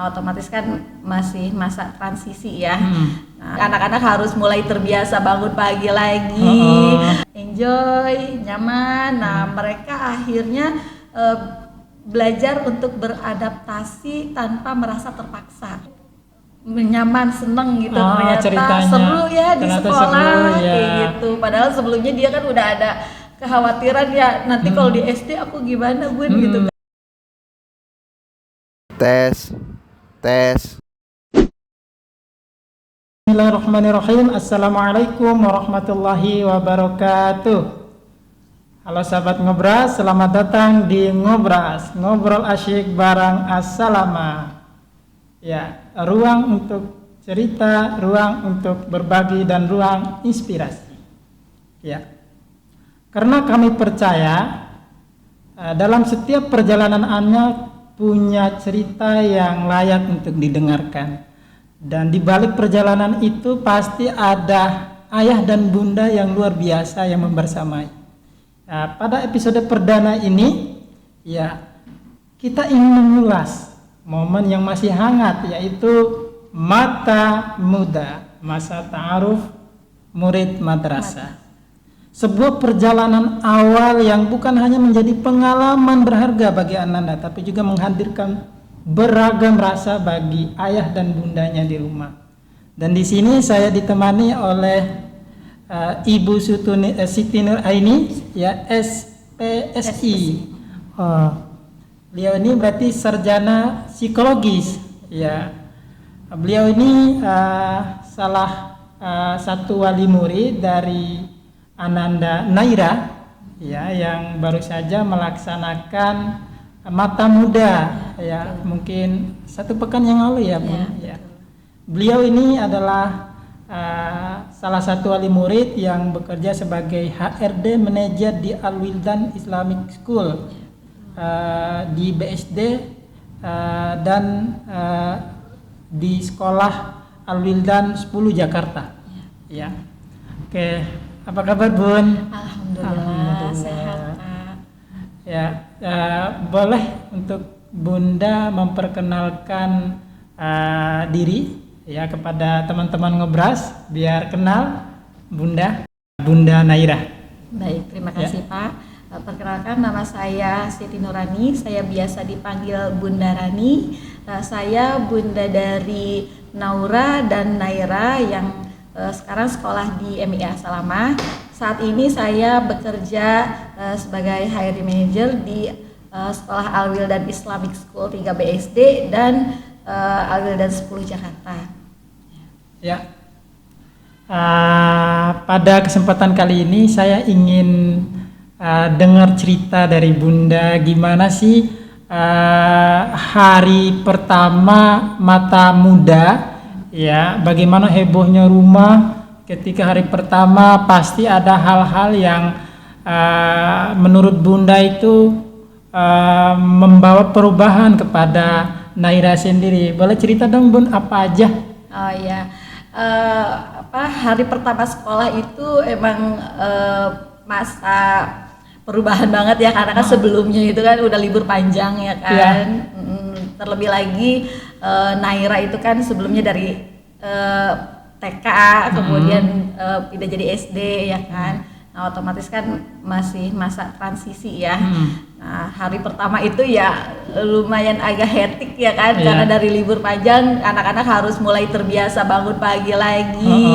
Nah, otomatis kan masih masa transisi ya. Nah, anak-anak harus mulai terbiasa bangun pagi lagi, enjoy, nyaman. Nah, mereka akhirnya belajar untuk beradaptasi tanpa merasa terpaksa. Nyaman, seneng gitu, ternyata ceritanya seru ya di sekolah seru, ya. Kayak gitu. Padahal sebelumnya dia kan udah ada kekhawatiran ya, nanti kalau di SD aku gimana Bun gitu kan. Tes. Bismillahirrahmanirrahim. Assalamualaikum warahmatullahi wabarakatuh. Halo sahabat Ngobras, selamat datang di Ngobras, ngobrol asyik bareng Assalama. Ya, ruang untuk cerita, ruang untuk berbagi dan ruang inspirasi. Ya. Karena kami percaya dalam setiap perjalanan anak punya cerita yang layak untuk didengarkan. Dan di balik perjalanan itu pasti ada ayah dan bunda yang luar biasa yang membersamai. Nah, pada episode perdana ini, ya kita ingin mengulas momen yang masih hangat, yaitu Mata Muda, masa ta'aruf murid madrasah. Sebuah perjalanan awal yang bukan hanya menjadi pengalaman berharga bagi Ananda, tapi juga menghadirkan beragam rasa bagi ayah dan bundanya di rumah. Dan di sini saya ditemani oleh Ibu Siti Nur Aini, ya, SPSI. Beliau ini berarti sarjana psikologis, ya. Beliau ini salah satu wali murid dari Ananda Naira, ya, yang baru saja melaksanakan Mata Muda, ya, mungkin 1 pekan yang lalu ya, Bu. Ya. Beliau ini adalah salah satu wali murid yang bekerja sebagai HRD manajer di Al-Wildan Islamic School di BSD dan di sekolah Al-Wildan 10 Jakarta. Ya. Oke, apa kabar Bun? Alhamdulillah. Sehat Kak. Ya, boleh untuk Bunda memperkenalkan diri ya kepada teman-teman Ngobras biar kenal Bunda Naira. Baik, terima kasih Pak. Perkenalkan, nama saya Siti Nurani, saya biasa dipanggil Bunda Rani. Saya bunda dari Naura dan Naira yang sekarang sekolah di MIA Assalama. Saat ini saya bekerja sebagai HRD Manager di sekolah Al-Wildan Islamic School 3 BSD dan Al-Wildan 10 Jakarta. Ya. Pada kesempatan kali ini saya ingin dengar cerita dari Bunda, gimana sih hari pertama Mata Muda, ya, bagaimana hebohnya rumah ketika hari pertama. Pasti ada hal-hal yang menurut Bunda itu membawa perubahan kepada Naira sendiri. Boleh cerita dong Bun, apa aja? Oh ya, hari pertama sekolah itu emang masa perubahan banget ya, karena kan sebelumnya itu kan udah libur panjang ya kan. Terlebih lagi Naira itu kan sebelumnya dari TK kemudian pindah jadi SD ya kan. Nah, otomatis kan masih masa transisi ya. Nah, hari pertama itu ya lumayan agak hektik ya kan, karena dari libur panjang anak-anak harus mulai terbiasa bangun pagi lagi,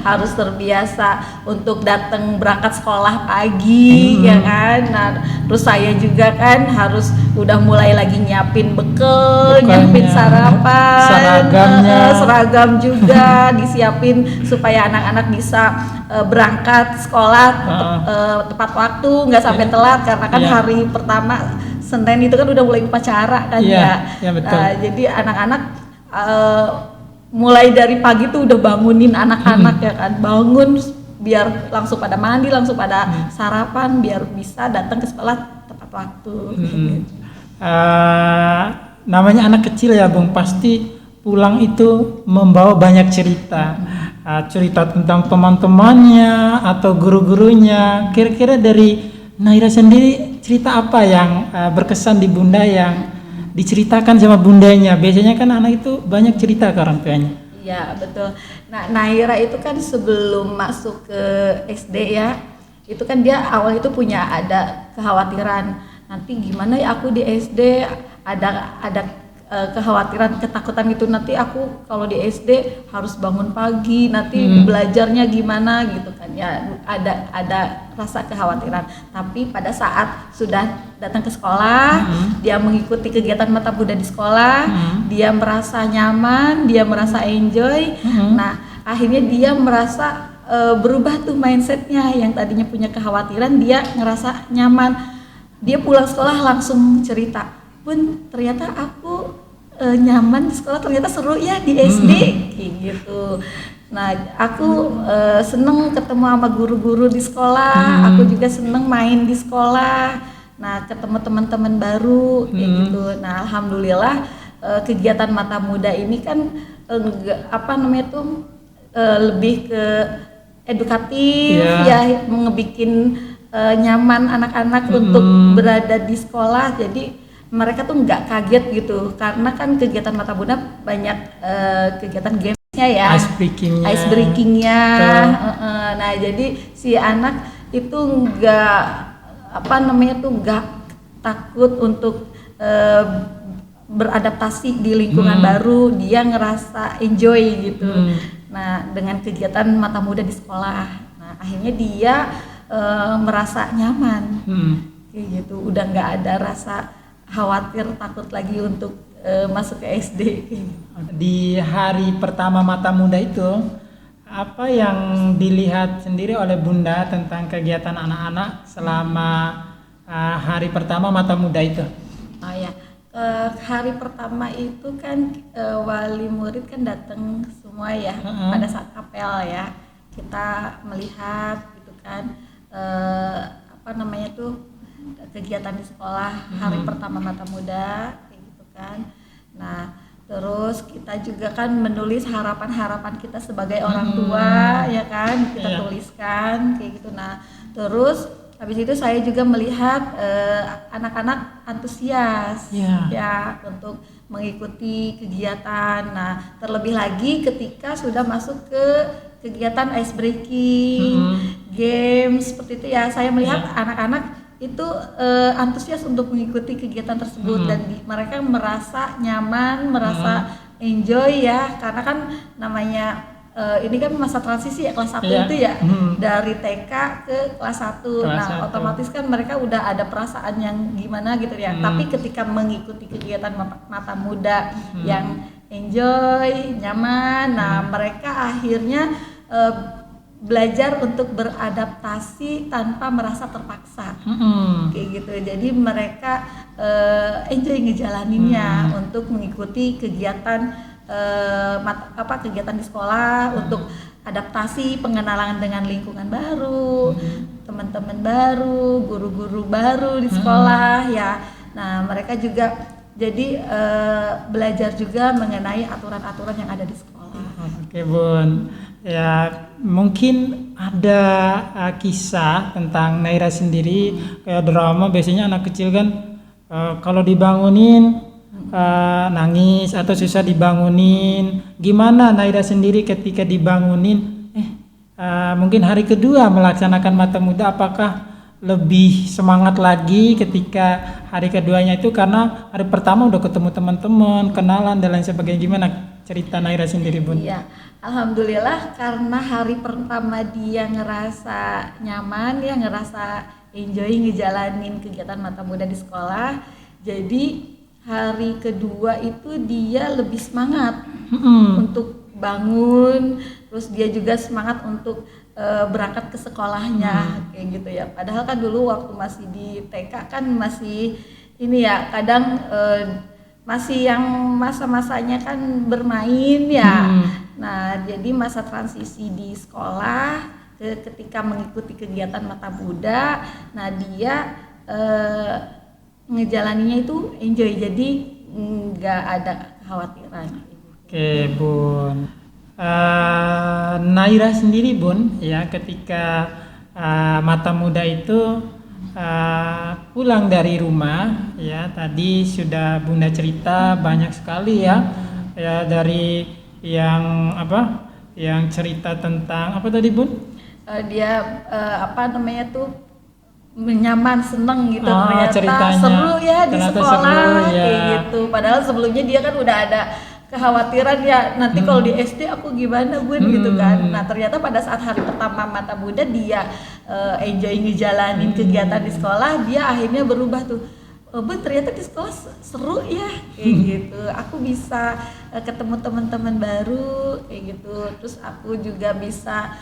harus terbiasa untuk datang berangkat sekolah pagi ya kan. Nah, terus saya juga kan harus udah mulai lagi nyiapin bekal, nyiapin sarapan, seragam juga disiapin supaya anak-anak bisa berangkat sekolah tepat waktu, nggak sampai telat, karena kan hari pertama Senin itu kan udah mulai upacara kan ya. Betul. Jadi anak-anak mulai dari pagi tuh udah bangunin anak-anak ya kan, bangun biar langsung pada mandi, langsung pada sarapan biar bisa datang ke sekolah tepat waktu. Namanya anak kecil ya Bung, pasti pulang itu membawa banyak cerita. Cerita tentang teman-temannya atau guru-gurunya. Kira-kira dari Naira sendiri, cerita apa yang berkesan di Bunda yang diceritakan sama bundanya. Biasanya kan anak itu banyak cerita ke orang tuanya. Iya betul. Nah Naira itu kan sebelum masuk ke SD ya, itu kan dia awal itu punya ada kekhawatiran nanti gimana ya aku di SD, ada kekhawatiran ketakutan itu nanti aku kalau di SD harus bangun pagi nanti belajarnya gimana gitu kan ya, ada rasa kekhawatiran. Tapi pada saat sudah datang ke sekolah, dia mengikuti kegiatan mata muda di sekolah, dia merasa nyaman, dia merasa enjoy. Nah akhirnya dia merasa berubah tuh mindsetnya, yang tadinya punya kekhawatiran dia ngerasa nyaman. Dia pulang sekolah langsung cerita, Bun ternyata aku nyaman di sekolah, ternyata seru ya di SD kayak gitu. Nah aku seneng ketemu sama guru-guru di sekolah, aku juga seneng main di sekolah, nah ketemu teman-teman baru kayak gitu. Nah alhamdulillah kegiatan mata muda ini kan lebih ke edukatif ya, ngebikin nyaman anak-anak untuk berada di sekolah. Jadi mereka tuh nggak kaget gitu, karena kan kegiatan mata muda banyak kegiatan gamesnya ya, ice breakingnya. Nah jadi si anak itu nggak nggak takut untuk beradaptasi di lingkungan baru, dia ngerasa enjoy gitu. Nah dengan kegiatan mata muda di sekolah, nah akhirnya dia merasa nyaman kayak gitu, udah nggak ada rasa khawatir takut lagi untuk masuk ke SD. Di hari pertama mata muda itu apa yang dilihat sendiri oleh Bunda tentang kegiatan anak-anak selama hari pertama mata muda itu? Oh ya, hari pertama itu kan wali murid kan datang semua ya, pada saat apel ya, kita melihat gitu kan kegiatan di sekolah hari pertama mata muda kayak gitu kan. Nah terus kita juga kan menulis harapan-harapan kita sebagai orang tua ya kan, kita tuliskan kayak gitu. Nah terus habis itu saya juga melihat anak-anak antusias ya untuk mengikuti kegiatan. Nah terlebih lagi ketika sudah masuk ke kegiatan ice breaking, games seperti itu ya, saya melihat anak-anak itu antusias untuk mengikuti kegiatan tersebut dan mereka merasa nyaman, merasa enjoy ya, karena kan namanya ini kan masa transisi ya, kelas 1 itu ya, dari TK ke kelas 1. Nah otomatis kan mereka udah ada perasaan yang gimana gitu ya, tapi ketika mengikuti kegiatan mata muda yang enjoy, nyaman, nah mereka akhirnya belajar untuk beradaptasi tanpa merasa terpaksa kayak gitu. Jadi mereka enjoy ngejalaninnya untuk mengikuti kegiatan kegiatan di sekolah, untuk adaptasi, pengenalan dengan lingkungan baru, teman-teman baru, guru-guru baru di sekolah ya. Nah mereka juga jadi belajar juga mengenai aturan-aturan yang ada di sekolah. Oke Bun, ya mungkin ada kisah tentang Naira sendiri, kayak drama biasanya anak kecil kan kalau dibangunin nangis atau susah dibangunin. Gimana Naira sendiri ketika dibangunin mungkin hari kedua melaksanakan mata muda, apakah lebih semangat lagi ketika hari keduanya itu, karena hari pertama udah ketemu teman-teman, kenalan dan lain sebagainya? Gimana cerita Naira sendiri Bun? Iya, alhamdulillah karena hari pertama dia ngerasa nyaman, dia ngerasa enjoy ngejalanin kegiatan mata muda di sekolah. Jadi hari kedua itu dia lebih semangat untuk bangun, terus dia juga semangat untuk berangkat ke sekolahnya kayak gitu ya. Padahal kan dulu waktu masih di TK kan masih ini ya, kadang masih yang masa-masanya kan bermain ya. Nah jadi masa transisi di sekolah ketika mengikuti kegiatan mata muda, nah dia ngejalaninya itu enjoy, jadi nggak ada kekhawatiran. Oke Bun, Naira sendiri Bun ya, ketika mata muda itu pulang dari rumah ya, tadi sudah Bunda cerita banyak sekali ya, ya dari yang apa, yang cerita tentang apa tadi Bun? Dia apa namanya tuh nyaman, seneng gitu, ternyata Ceritanya seru ya di ternyata sekolah seru, ya. kayak gitu. Padahal sebelumnya dia kan udah ada kekhawatiran ya, nanti kalau di SD aku gimana Bun gitu kan. Nah ternyata pada saat hari pertama Mata Bunda dia enjoy ngejalanin kegiatan di sekolah, dia akhirnya berubah tuh. Bun ternyata di sekolah seru ya kayak gitu. Aku bisa ketemu teman-teman baru kayak gitu. Terus aku juga bisa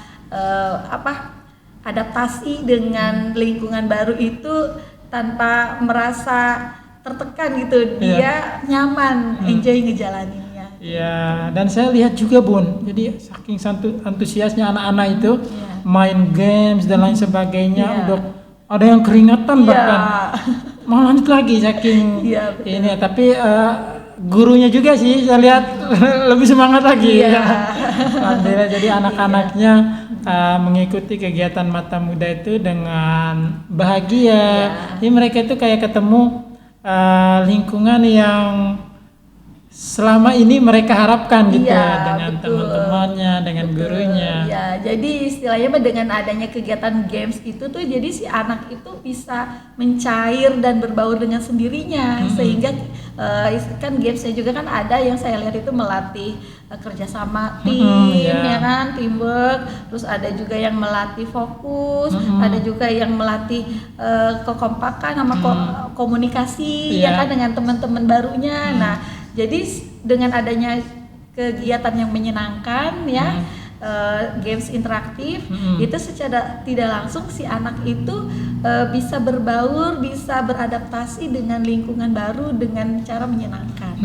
adaptasi dengan lingkungan baru itu tanpa merasa tertekan gitu. Dia nyaman, enjoy ngejalaninnya. Ya, dan saya lihat juga Bun, jadi saking antusiasnya anak-anak itu main games dan lain sebagainya, udah ada yang keringatan bahkan mau lanjut lagi saking ini. Tapi gurunya juga sih saya lihat lebih semangat lagi. Alhamdulillah, jadi anak-anaknya mengikuti kegiatan Mata Muda itu dengan bahagia. Jadi mereka itu kayak ketemu lingkungan yang selama ini mereka harapkan gitu dengan teman-temannya, dengan gurunya. Ya, jadi istilahnya dengan adanya kegiatan games itu tuh jadi si anak itu bisa mencair dan berbaur dengan sendirinya, sehingga kan gamesnya juga kan ada yang saya lihat itu melatih kerjasama tim, ya kan, teamwork. Terus ada juga yang melatih fokus, ada juga yang melatih kekompakan sama komunikasi, ya kan, dengan teman-teman barunya. Nah, jadi dengan adanya kegiatan yang menyenangkan ya, games interaktif, itu secara tidak langsung si anak itu bisa berbaur, bisa beradaptasi dengan lingkungan baru dengan cara menyenangkan.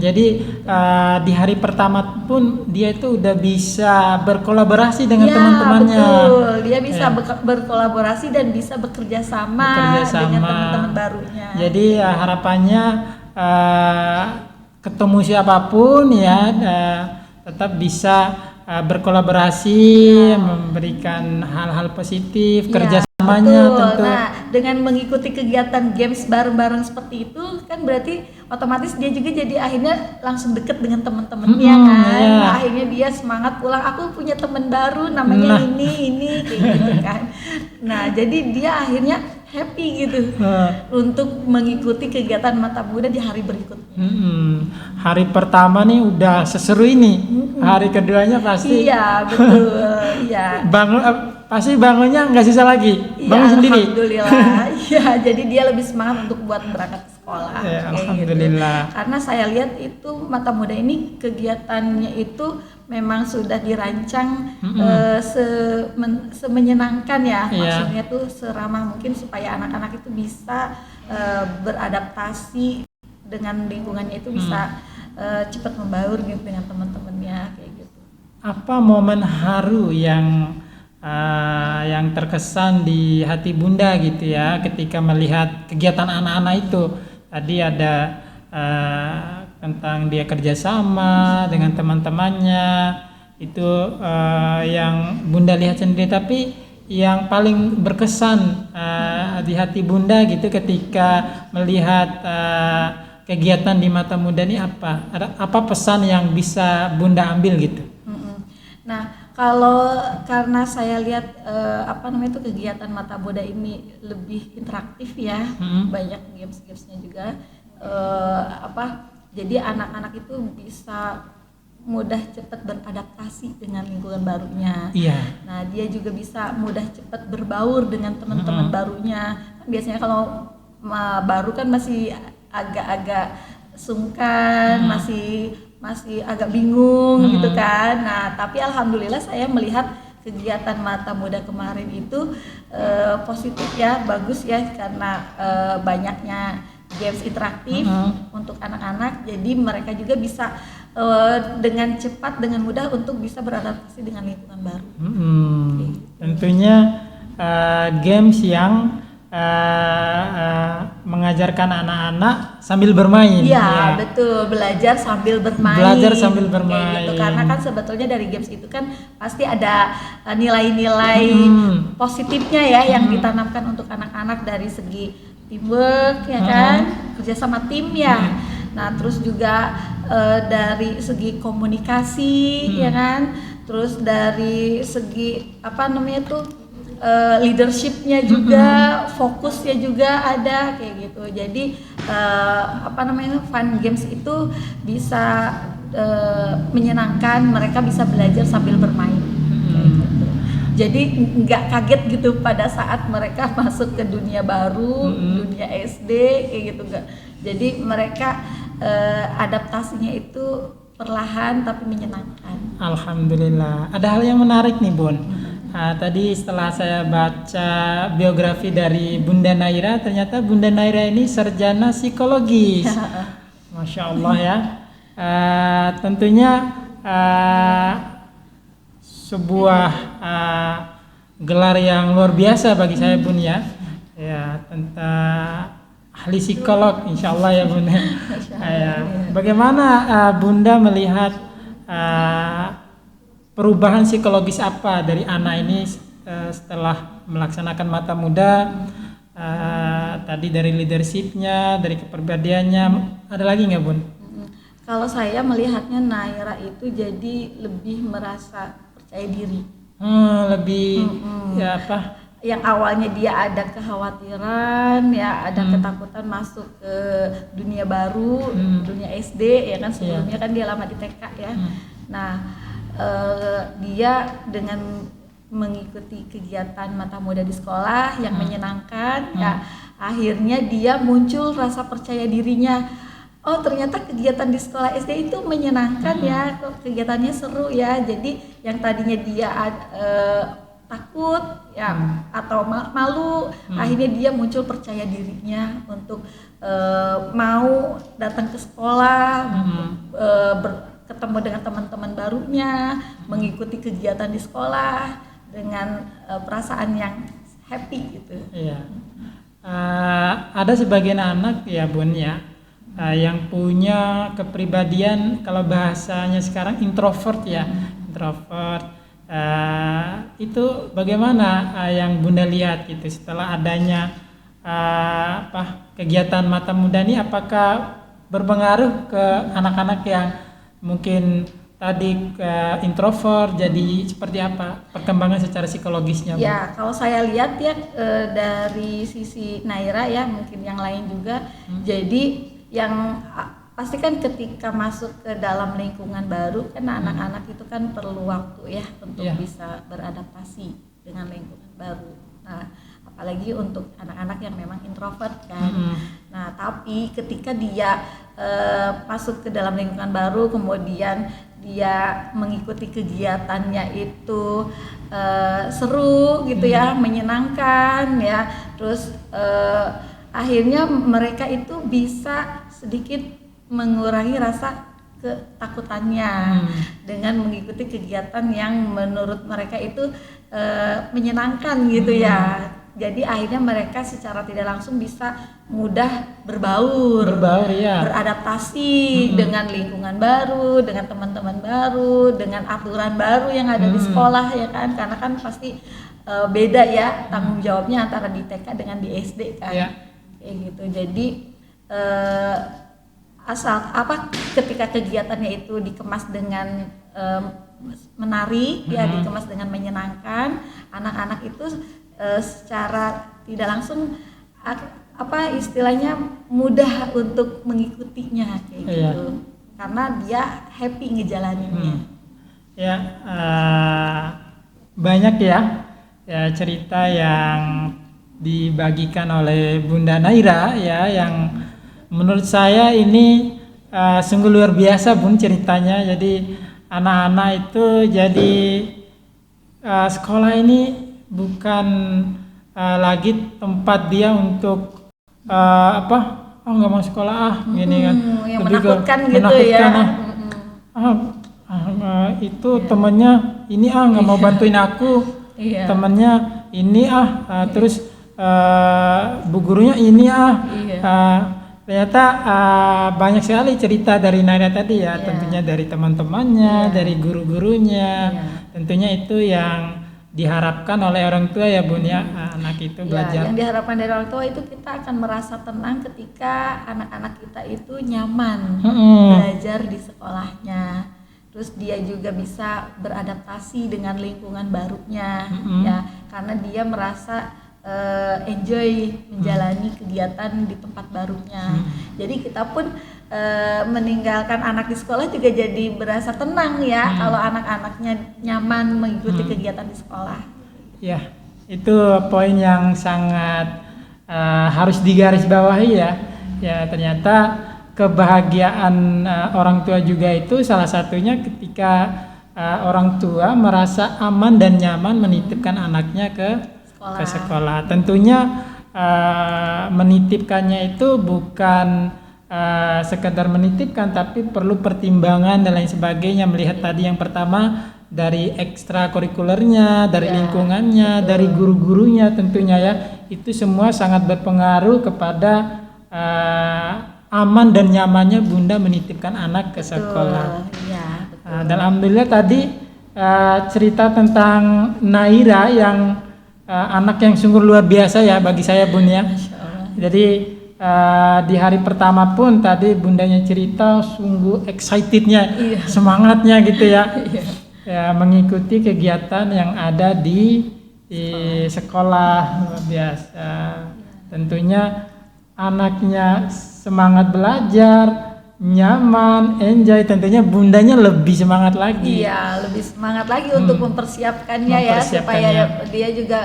Jadi di hari pertama pun dia itu udah bisa berkolaborasi dengan teman-temannya. Betul, dia bisa berkolaborasi dan bisa bekerja sama dengan teman-teman barunya. Jadi harapannya ketemu siapapun ya tetap bisa berkolaborasi, memberikan hal-hal positif, kerjasamanya tentu. Nah, dengan mengikuti kegiatan games bareng-bareng seperti itu kan berarti otomatis dia juga jadi akhirnya langsung deket dengan teman-temannya kan. Nah, akhirnya dia semangat pulang, aku punya teman baru namanya ini kayak gitu kan. Nah, jadi dia akhirnya happy gitu untuk mengikuti kegiatan Mata Muda di hari berikutnya. Hari pertama nih udah seseru ini, hari keduanya pasti. Iya betul, iya. Pasti bangunnya nggak sisa lagi, bangun sendiri. Alhamdulillah. Iya, jadi dia lebih semangat untuk buat berangkat ke sekolah. Alhamdulillah. Gitu. Karena saya lihat itu Mata Muda ini kegiatannya itu memang sudah dirancang semenyenangkan ya, maksudnya tuh seramah mungkin supaya anak-anak itu bisa beradaptasi dengan lingkungannya, itu bisa cepat membaur gitu dengan teman-temannya kayak gitu. Apa momen haru yang terkesan di hati Bunda gitu ya ketika melihat kegiatan anak-anak itu? Tadi ada tentang dia kerjasama dengan teman-temannya itu yang Bunda lihat sendiri, tapi yang paling berkesan di hati Bunda gitu ketika melihat kegiatan di Mata Muda ini apa? Apa pesan yang bisa Bunda ambil gitu? Nah, kalau karena saya lihat kegiatan Mata Muda ini lebih interaktif ya, banyak games-gamesnya juga, jadi anak-anak itu bisa mudah cepat beradaptasi dengan lingkungan barunya. Nah, dia juga bisa mudah cepat berbaur dengan teman-teman barunya. Biasanya kalau baru kan masih agak-agak sungkan, masih agak bingung gitu kan. Nah, tapi alhamdulillah saya melihat kegiatan Mata Muda kemarin itu positif ya, bagus ya, karena banyaknya games interaktif untuk anak-anak, jadi mereka juga bisa dengan cepat, dengan mudah untuk bisa beradaptasi dengan lingkungan baru. Tentunya games yang mengajarkan anak-anak sambil bermain. Iya, betul, belajar sambil bermain. Belajar sambil Kayak bermain. gitu. Karena kan sebetulnya dari games itu kan pasti ada nilai-nilai positifnya ya yang ditanamkan untuk anak-anak dari segi teamwork ya kan, kerja sama tim ya. Nah, terus juga dari segi komunikasi ya kan, terus dari segi apa namanya tuh leadershipnya juga, fokusnya juga ada kayak gitu. Jadi apa namanya fun games itu bisa menyenangkan, mereka bisa belajar sambil bermain. Kayak gitu. Jadi nggak kaget gitu pada saat mereka masuk ke dunia baru, dunia SD kayak gitu nggak. Jadi mereka adaptasinya itu perlahan tapi menyenangkan. Alhamdulillah. Ada hal yang menarik nih Bun. Tadi setelah saya baca biografi dari Bunda Naira, ternyata Bunda Naira ini sarjana psikologis. Masya Allah ya. Tentunya sebuah gelar yang luar biasa bagi saya Bun ya. Ya, tentang ahli psikolog insya Allah ya Bunda. Bagaimana Bunda melihat perubahan psikologis apa dari anak ini setelah melaksanakan Mata Muda, tadi dari leadershipnya, dari kepribadiannya, ada lagi nggak Bun? Kalau saya melihatnya Naira itu jadi lebih merasa percaya diri. Ya apa? Yang awalnya dia ada kekhawatiran, ya ada ketakutan masuk ke dunia baru, dunia SD ya kan, sebelumnya kan dia lama di TK ya. Nah, dia dengan mengikuti kegiatan Mata Muda di sekolah yang menyenangkan, ya akhirnya dia muncul rasa percaya dirinya. Oh, ternyata kegiatan di sekolah SD itu menyenangkan ya, kegiatannya seru ya. Jadi yang tadinya dia takut ya atau malu, akhirnya dia muncul percaya dirinya untuk mau datang ke sekolah, ketemu dengan teman-teman barunya, mengikuti kegiatan di sekolah dengan perasaan yang happy gitu. Iya. Ada sebagian anak ya Bun ya, yang punya kepribadian, kalau bahasanya sekarang introvert ya, introvert. Itu bagaimana yang Bunda lihat gitu setelah adanya kegiatan Mata Muda ini, apakah berpengaruh ke anak-anak yang mungkin tadi introvert, jadi seperti apa perkembangan secara psikologisnya? Ya, kalau saya lihat ya dari sisi Naira ya, mungkin yang lain juga. Jadi yang pasti kan ketika masuk ke dalam lingkungan baru kan anak-anak itu kan perlu waktu ya untuk bisa beradaptasi dengan lingkungan baru. Nah, apalagi untuk anak-anak yang memang introvert kan. Nah, tapi ketika dia masuk ke dalam lingkungan baru, kemudian dia mengikuti kegiatannya itu seru gitu ya, menyenangkan ya. Terus akhirnya mereka itu bisa sedikit mengurangi rasa ketakutannya dengan mengikuti kegiatan yang menurut mereka itu menyenangkan gitu ya. Jadi akhirnya mereka secara tidak langsung bisa mudah berbaur ya, beradaptasi dengan lingkungan baru, dengan teman-teman baru, dengan aturan baru yang ada di sekolah ya kan, karena kan pasti beda ya tanggung jawabnya antara di TK dengan di SD kan. Kayak gitu. Jadi ketika kegiatannya itu dikemas dengan menarik ya, dikemas dengan menyenangkan, anak-anak itu secara tidak langsung istilahnya mudah untuk mengikutinya kayak gitu. Karena dia happy ngejalaninnya. Banyak ya cerita yang dibagikan oleh Bunda Naira ya, yang menurut saya ini sungguh luar biasa Bun ceritanya. Jadi anak-anak itu jadi sekolah ini bukan lagi tempat dia untuk nggak mau sekolah gini kan, yang lebih menakutkan gitu menakutkan, ya. Itu temennya ini nggak mau bantuin aku, temennya ini terus Bu gurunya ini Iya. ternyata banyak sekali cerita dari Naira tadi ya, Iya. tentunya dari teman-temannya, Iya. dari guru-gurunya. Iya. Tentunya itu yang diharapkan oleh orang tua ya Bun ya, anak itu Ya, belajar. yang diharapkan dari orang tua itu kita akan merasa tenang ketika anak-anak kita itu nyaman belajar di sekolahnya. Terus dia juga bisa beradaptasi dengan lingkungan barunya, ya, karena dia merasa enjoy menjalani kegiatan di tempat barunya. Jadi kita pun meninggalkan anak di sekolah juga jadi berasa tenang ya, kalau anak-anaknya nyaman mengikuti kegiatan di sekolah. Ya, itu poin yang sangat harus digarisbawahi ya. Ya, ternyata kebahagiaan orang tua juga itu salah satunya ketika orang tua merasa aman dan nyaman menitipkan anaknya ke sekolah. Tentunya menitipkannya itu bukan sekedar menitipkan, tapi perlu pertimbangan dan lain sebagainya. Melihat tadi yang pertama dari ekstrakurikulernya, dari lingkungannya, dari guru-gurunya tentunya ya, itu semua sangat berpengaruh kepada aman dan nyamannya bunda menitipkan anak ke sekolah. Iya, betul. Dan alhamdulillah tadi cerita tentang Naira yang anak yang sungguh luar biasa ya bagi saya Bun ya. Jadi di hari pertama pun tadi bundanya cerita sungguh excitednya, semangatnya gitu ya. Ya, mengikuti kegiatan yang ada di sekolah luar biasa. Tentunya anaknya semangat belajar, nyaman, enjoy, tentunya bundanya lebih semangat lagi. Iya, lebih semangat lagi untuk mempersiapkannya ya, supaya dia juga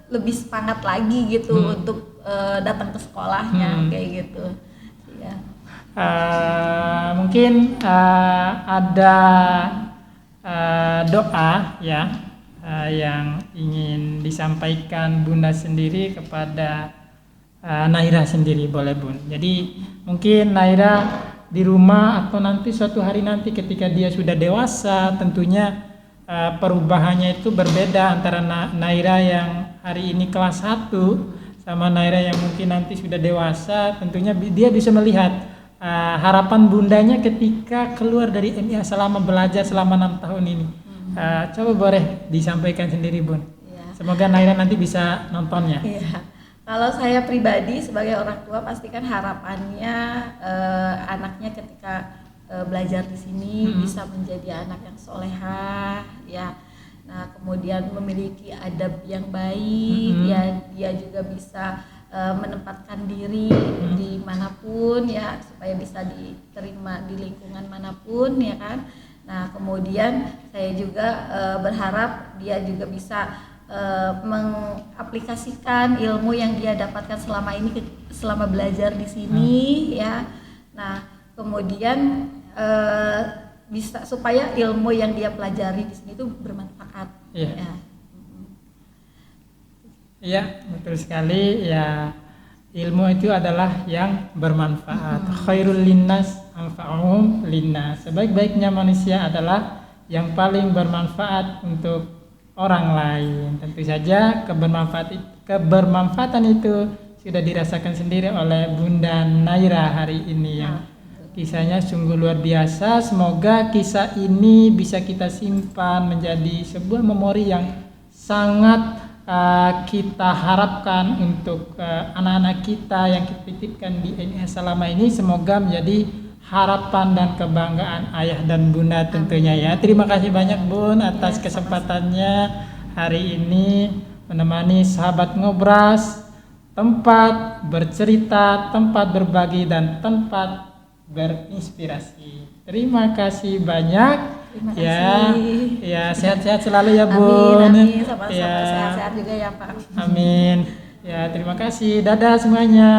lebih semangat lagi gitu untuk datang ke sekolahnya kayak gitu. Iya. Mungkin ada doa ya yang ingin disampaikan bunda sendiri kepada Naira sendiri, boleh Bun. Jadi mungkin Naira di rumah atau nanti suatu hari nanti ketika dia sudah dewasa, tentunya perubahannya itu berbeda antara Naira yang hari ini kelas 1 sama Naira yang mungkin nanti sudah dewasa. Tentunya dia bisa melihat harapan bundanya ketika keluar dari MIA selama belajar selama 6 tahun ini. Coba boleh disampaikan sendiri Bun. Semoga Naira nanti bisa nontonnya. Iya. Kalau saya pribadi sebagai orang tua pastikan harapannya anaknya ketika belajar di sini bisa menjadi anak yang solehah ya. Nah, kemudian memiliki adab yang baik ya, dia juga bisa menempatkan diri dimanapun ya, supaya bisa diterima di lingkungan manapun ya kan. Nah, kemudian saya juga berharap dia juga bisa mengaplikasikan ilmu yang dia dapatkan selama ini selama belajar di sini ya. Nah, kemudian bisa supaya ilmu yang dia pelajari di sini itu bermanfaat. Iya. Iya, betul sekali ya. Ilmu itu adalah yang bermanfaat. Khairul linnas anfa'uhum linnas. Sebaik-baiknya manusia adalah yang paling bermanfaat untuk orang lain. Tentu saja kebermanfaatan itu sudah dirasakan sendiri oleh Bunda Naira hari ini yang kisahnya sungguh luar biasa. Semoga kisah ini bisa kita simpan menjadi sebuah memori yang sangat kita harapkan untuk anak-anak kita yang kita titipkan di MIA selama ini. Semoga menjadi harapan dan kebanggaan ayah dan bunda tentunya ya. Terima kasih banyak Bun atas kesempatannya hari ini menemani sahabat ngobras, tempat bercerita, tempat berbagi dan tempat berinspirasi. Terima kasih banyak. Terima kasih. Ya sehat-sehat selalu ya Bun. Amin. Sama-sama sehat-sehat juga ya Pak. Amin. Ya terima kasih. Dadah semuanya.